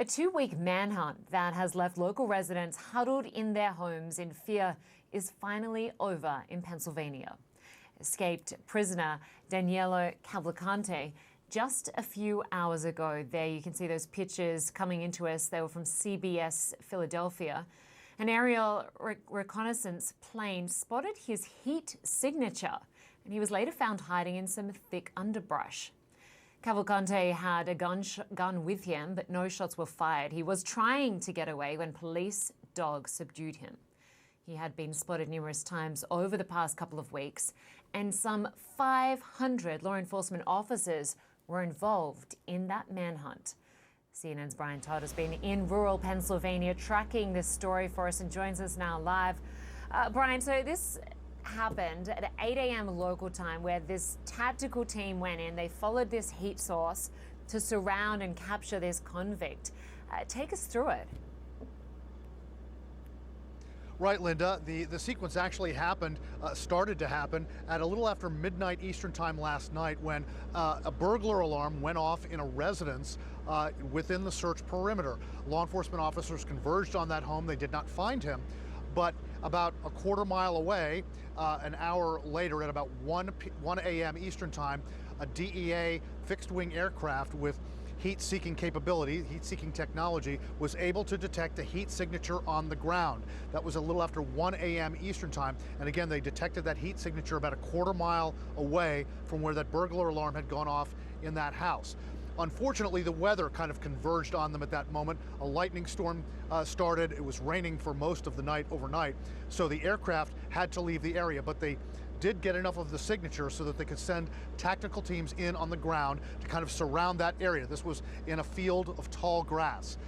A 2-week manhunt that has left local residents huddled in their homes in fear is finally over in Pennsylvania. Escaped prisoner Danelo Cavalcante just a few hours ago. There you can see those pictures coming into us. They were from CBS Philadelphia. An aerial reconnaissance plane spotted his heat signature, and he was later found hiding in some thick underbrush. Cavalcante had a gun with him, but no shots were fired. He was trying to get away when police dogs subdued him. He had been spotted numerous times over the past couple of weeks, and some 500 law enforcement officers were involved in that manhunt. CNN's Brian Todd has been in rural Pennsylvania tracking this story for us and joins us now live. Brian, so this happened at 8 a.m. local time, where this tactical team went in. They followed this heat source to surround and capture this convict. Take us through it. Right, Linda. The sequence actually started to happen at a little after midnight Eastern time last night, when a burglar alarm went off in a residence within the search perimeter. Law enforcement officers converged on that home. They did not find him, but about a quarter mile away, an hour later at about 1 a.m. Eastern time, a DEA fixed-wing aircraft with heat-seeking capability, heat-seeking technology, was able to detect a heat signature on the ground. That was a little after 1 a.m. Eastern time. And again, they detected that heat signature about a quarter mile away from where that burglar alarm had gone off in that house. Unfortunately, the weather kind of converged on them at that moment. A lightning storm started. It was raining for most of the night overnight. So the aircraft had to leave the area, but they did get enough of the signature so that they could send tactical teams in on the ground to kind of surround that area. This was in a field of tall grass.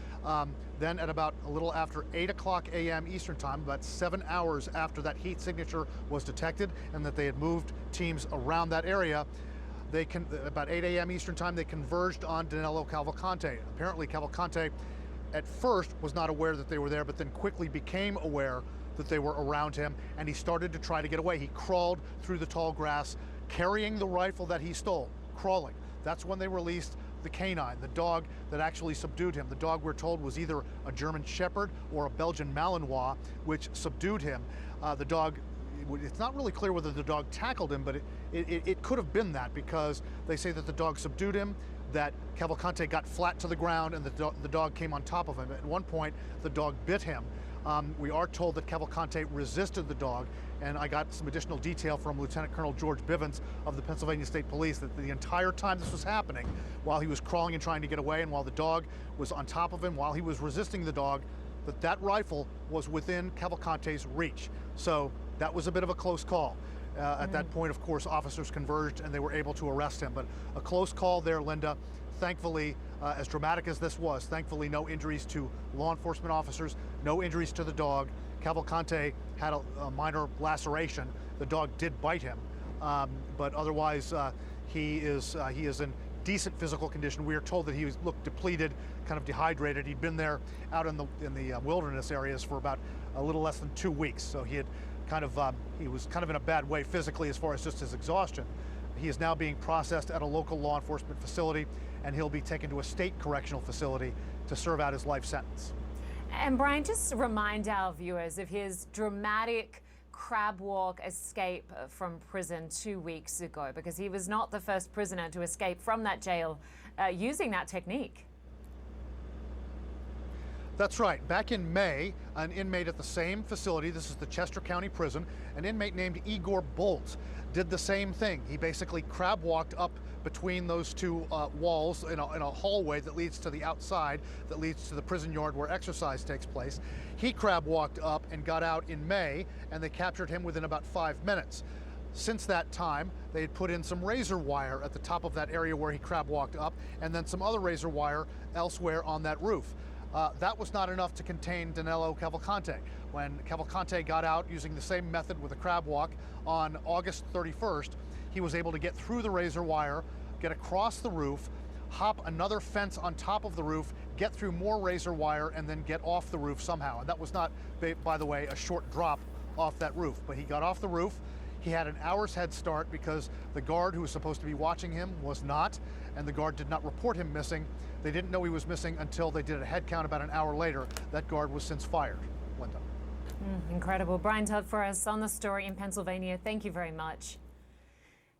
Then at about a little after 8 o'clock a.m. Eastern time, about 7 hours after that heat signature was detected and that they had moved teams around that area, about 8 a.m. Eastern time, they converged on Danelo Cavalcante. Apparently Cavalcante at first was not aware that they were there, but then quickly became aware that they were around him, and he started to try to get away. He crawled through the tall grass, carrying the rifle that he stole, crawling. That's when they released the canine, the dog that actually subdued him. The dog, we're told, was either a German Shepherd or a Belgian Malinois, which subdued him. The dog, it's not really clear whether the dog tackled him, but it could have been that, because they say that the dog subdued him, that Cavalcante got flat to the ground, and the dog came on top of him. At one point, the dog bit him. We are told that Cavalcante resisted the dog, and I got some additional detail from Lieutenant Colonel George Bivens of the Pennsylvania State Police that the entire time this was happening, while he was crawling and trying to get away, and while the dog was on top of him, while he was resisting the dog, that rifle was within Cavalcante's reach. So that was a bit of a close call. At that point, of course, officers converged and they were able to arrest him. But a close call there, Linda. Thankfully, as dramatic as this was, thankfully no injuries to law enforcement officers, no injuries to the dog. Cavalcante had a minor laceration. The dog did bite him, but otherwise he is in decent physical condition. We are told that he looked depleted, kind of dehydrated. He'd been there out in the wilderness areas for about a little less than 2 weeks, so he was kind of in a bad way physically as far as just his exhaustion. He is now being processed at a local law enforcement facility, and he'll be taken to a state correctional facility to serve out his life sentence. And Brian, just remind our viewers of his dramatic crab walk escape from prison 2 weeks ago, because he was not the first prisoner to escape from that jail using that technique. That's right. Back in May, an inmate at the same facility, this is the Chester County Prison, an inmate named Igor Bolt did the same thing. He basically crab walked up between those two walls in a hallway that leads to the outside, that leads to the prison yard where exercise takes place. He crab walked up and got out in May, and they captured him within about 5 minutes. Since that time, they had put in some razor wire at the top of that area where he crab walked up, and then some other razor wire elsewhere on that roof. That was not enough to contain Danelo Cavalcante. When Cavalcante got out using the same method with a crab walk on August 31st, he was able to get through the razor wire, get across the roof, hop another fence on top of the roof, get through more razor wire, and then get off the roof somehow. And that was not, by the way, a short drop off that roof, but he got off the roof. He had an hour's head start because the guard who was supposed to be watching him was not, and the guard did not report him missing. They didn't know he was missing until they did a head count about an hour later. That guard was since fired. Lynda. Incredible. Brian Todd for us on the story in Pennsylvania. Thank you very much.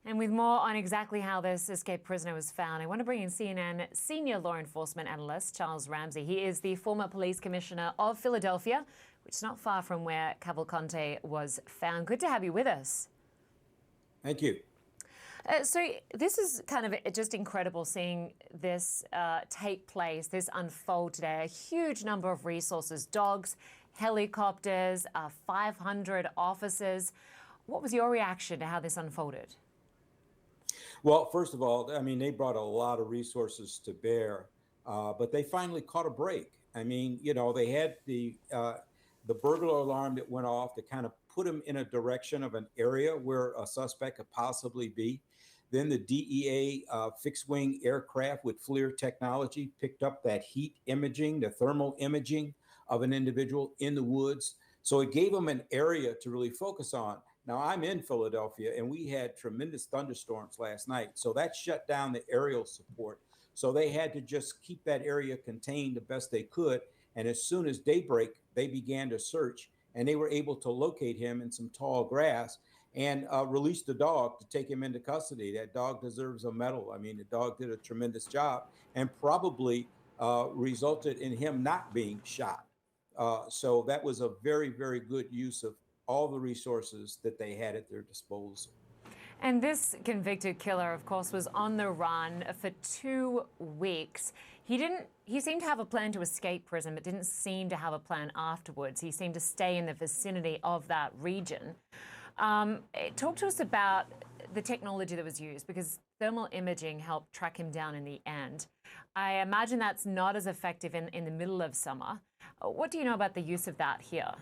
And with more on exactly how this escaped prisoner was found, I want to bring in CNN senior law enforcement analyst Charles Ramsey. He is the former police commissioner of Philadelphia, which is not far from where Cavalcante was found. Good to have you with us. Thank you. So this is kind of just incredible seeing this take place, this unfold today. A huge number of resources, dogs, helicopters, 500 officers. What was your reaction to how this unfolded? Well, first of all, I mean, they brought a lot of resources to bear, but they finally caught a break. I mean, you know, they had the burglar alarm that went off to kind of put them in a direction of an area where a suspect could possibly be. Then the DEA fixed-wing aircraft with FLIR technology picked up that heat imaging, the thermal imaging of an individual in the woods. So it gave them an area to really focus on. Now, I'm in Philadelphia, and we had tremendous thunderstorms last night. So that shut down the aerial support. So they had to just keep that area contained the best they could. And as soon as daybreak, they began to search, and they were able to locate him in some tall grass and release the dog to take him into custody. That dog deserves a medal. I mean, the dog did a tremendous job and probably resulted in him not being shot. So that was a very, very good use of all the resources that they had at their disposal. And this convicted killer, of course, was on the run for 2 weeks. He seemed to have a plan to escape prison, but didn't seem to have a plan afterwards. He seemed to stay in the vicinity of that region. Talk to us about the technology that was used, because thermal imaging helped track him down in the end. I imagine that's not as effective in the middle of summer. What do you know about the use of that here?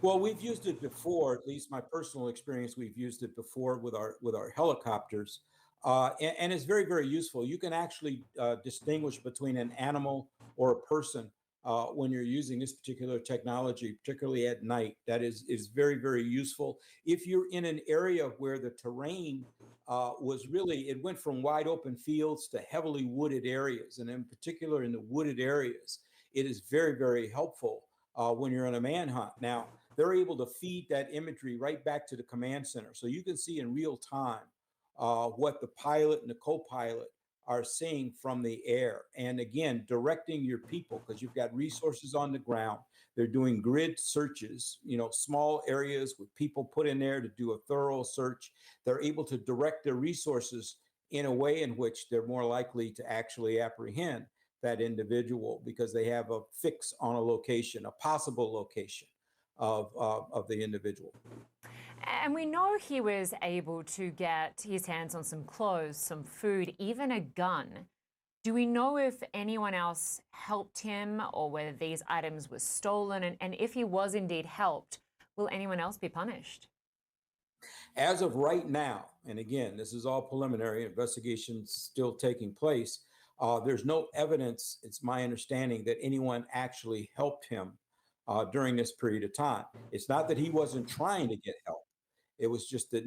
Well, we've used it before, at least my personal experience, we've used it before with our helicopters. And it's very, very useful. You can actually distinguish between an animal or a person when you're using this particular technology, particularly at night. That is very, very useful. If you're in an area where the terrain was really, it went from wide open fields to heavily wooded areas. And in particular, in the wooded areas, it is very, very helpful when you're in a manhunt. Now, they're able to feed that imagery right back to the command center. So you can see in real time what the pilot and the co-pilot are seeing from the air. And again, directing your people, because you've got resources on the ground. They're doing grid searches, you know, small areas with people put in there to do a thorough search. They're able to direct their resources in a way in which they're more likely to actually apprehend that individual because they have a fix on a location, a possible location of the individual. And we know he was able to get his hands on some clothes, some food, even a gun. Do we know if anyone else helped him or whether these items were stolen? And if he was indeed helped, will anyone else be punished? As of right now, and again, this is all preliminary, investigations still taking place, there's no evidence, it's my understanding, that anyone actually helped him during this period of time. It's not that he wasn't trying to get help. It was just that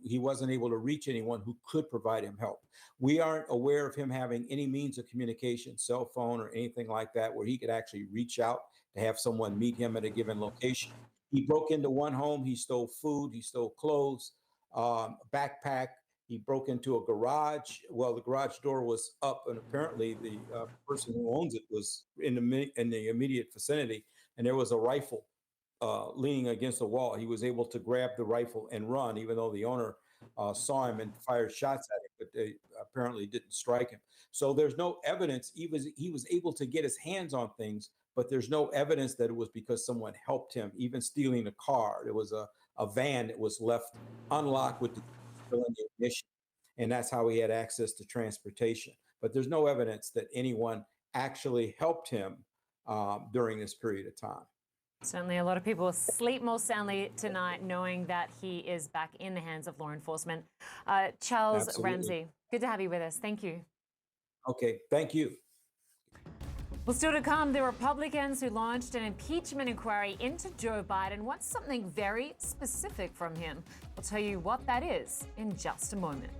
he wasn't able to reach anyone who could provide him help. We aren't aware of him having any means of communication, cell phone or anything like that, where he could actually reach out to have someone meet him at a given location. He broke into one home, he stole food, he stole clothes, backpack. He broke into a garage. Well, the garage door was up, and apparently the person who owns it was in the immediate vicinity, and there was a rifle leaning against the wall. He was able to grab the rifle and run, even though the owner saw him and fired shots at him, but they apparently didn't strike him. So there's no evidence. He was able to get his hands on things, but there's no evidence that it was because someone helped him. Even stealing a car, there was a van that was left unlocked with the ignition, and that's how he had access to transportation. But there's no evidence that anyone actually helped him during this period of time. Certainly a lot of people sleep more soundly tonight knowing that he is back in the hands of law enforcement. Charles Absolutely. Ramsey, good to have you with us. Thank you. Okay, thank you. Well, still to come, the Republicans who launched an impeachment inquiry into Joe Biden want something very specific from him. We'll tell you what that is in just a moment.